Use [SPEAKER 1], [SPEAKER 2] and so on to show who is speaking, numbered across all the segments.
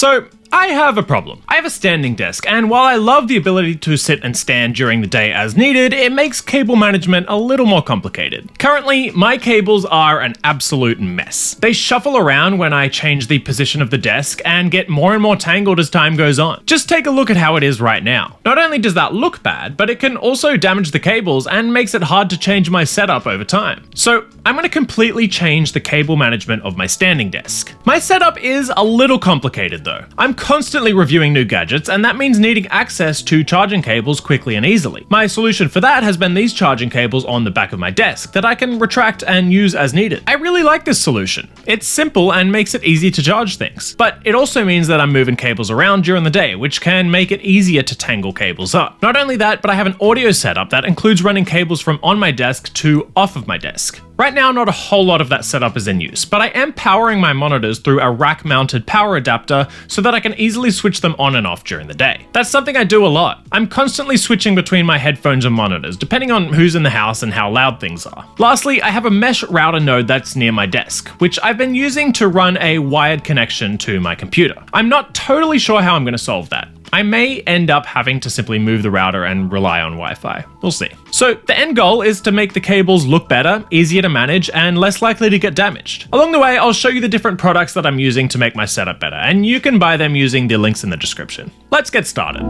[SPEAKER 1] So, I have a problem. I have a standing desk, and while I love the ability to sit and stand during the day as needed, it makes cable management a little more complicated. Currently, my cables are an absolute mess. They shuffle around when I change the position of the desk and get more and more tangled as time goes on. Just take a look at how it is right now. Not only does that look bad, but it can also damage the cables and makes it hard to change my setup over time. So, I'm going to completely change the cable management of my standing desk. My setup is a little complicated though. I'm constantly reviewing new gadgets, and that means needing access to charging cables quickly and easily. My solution for that has been these charging cables on the back of my desk that I can retract and use as needed. I really like this solution. It's simple and makes it easy to charge things, but it also means that I'm moving cables around during the day, which can make it easier to tangle cables up. Not only that, but I have an audio setup that includes running cables from on my desk to off of my desk. Right now, not a whole lot of that setup is in use, but I am powering my monitors through a rack-mounted power adapter so that I can easily switch them on and off during the day. That's something I do a lot. I'm constantly switching between my headphones and monitors, depending on who's in the house and how loud things are. Lastly, I have a mesh router node that's near my desk, which I've been using to run a wired connection to my computer. I'm not totally sure how I'm going to solve that. I may end up having to simply move the router and rely on Wi-Fi. We'll see. So the end goal is to make the cables look better, easier to manage, and less likely to get damaged. Along the way, I'll show you the different products that I'm using to make my setup better, and you can buy them using the links in the description. Let's get started.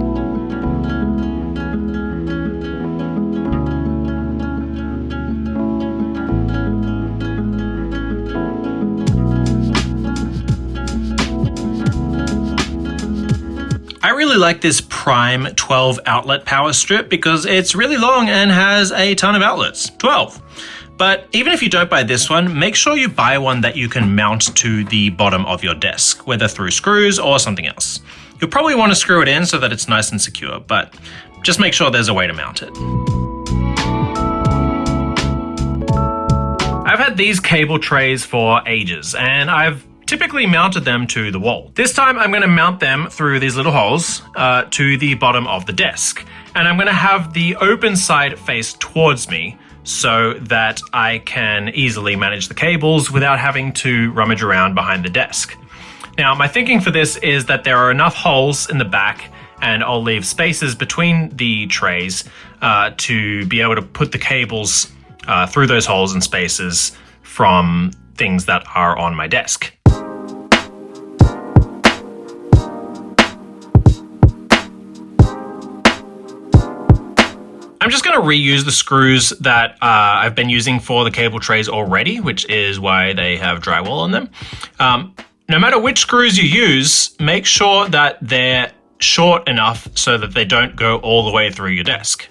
[SPEAKER 2] I really like this Prime 12 outlet power strip because it's really long and has a ton of outlets, 12. But even if you don't buy this one, make sure you buy one that you can mount to the bottom of your desk, whether through screws or something else. You'll probably want to screw it in so that it's nice and secure, but just make sure there's a way to mount it. I've had these cable trays for ages, and I've typically mounted them to the wall. This time I'm going to mount them through these little holes to the bottom of the desk. And I'm going to have the open side face towards me so that I can easily manage the cables without having to rummage around behind the desk. Now, my thinking for this is that there are enough holes in the back, and I'll leave spaces between the trays to be able to put the cables through those holes and spaces from things that are on my desk. I'm just going to reuse the screws that I've been using for the cable trays already, which is why they have drywall on them. No matter which screws you use, make sure that they're short enough so that they don't go all the way through your desk.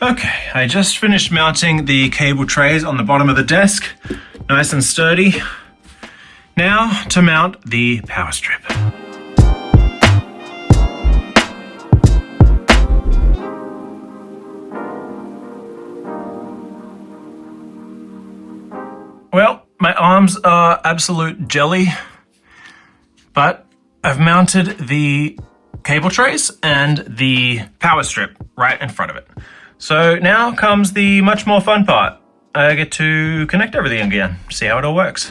[SPEAKER 2] Okay, I just finished mounting the cable trays on the bottom of the desk, nice and sturdy. Now to mount the power strip. Well, my arms are absolute jelly, but I've mounted the cable trays and the power strip right in front of it. So now comes the much more fun part. I get to connect everything again, see how it all works.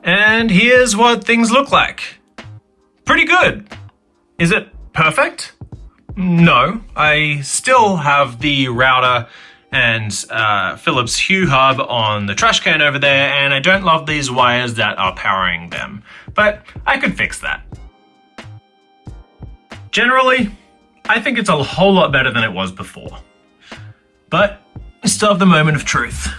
[SPEAKER 2] And here's what things look like. Pretty good. Is it perfect? No, I still have the router and Philips Hue hub on the trash can over there, and I don't love these wires that are powering them, but I could fix that. Generally, I think it's a whole lot better than it was before, but I still have the moment of truth.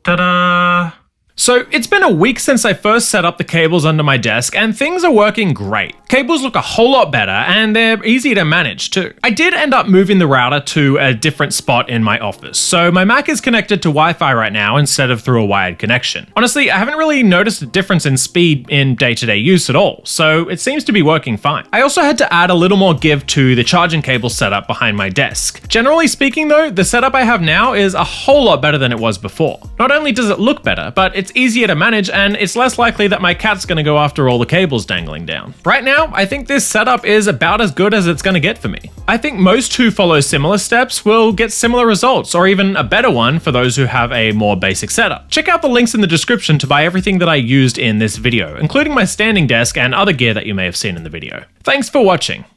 [SPEAKER 2] Ta-da!
[SPEAKER 1] So it's been a week since I first set up the cables under my desk and things are working great. Cables look a whole lot better and they're easy to manage too. I did end up moving the router to a different spot in my office, so my Mac is connected to Wi-Fi right now instead of through a wired connection. Honestly, I haven't really noticed a difference in speed in day-to-day use at all, so it seems to be working fine. I also had to add a little more give to the charging cable setup behind my desk. Generally speaking though, the setup I have now is a whole lot better than it was before. Not only does it look better, but it's easier to manage and it's less likely that my cat's gonna go after all the cables dangling down. Right now, I think this setup is about as good as it's gonna get for me. I think most who follow similar steps will get similar results, or even a better one for those who have a more basic setup. Check out the links in the description to buy everything that I used in this video, including my standing desk and other gear that you may have seen in the video. Thanks for watching.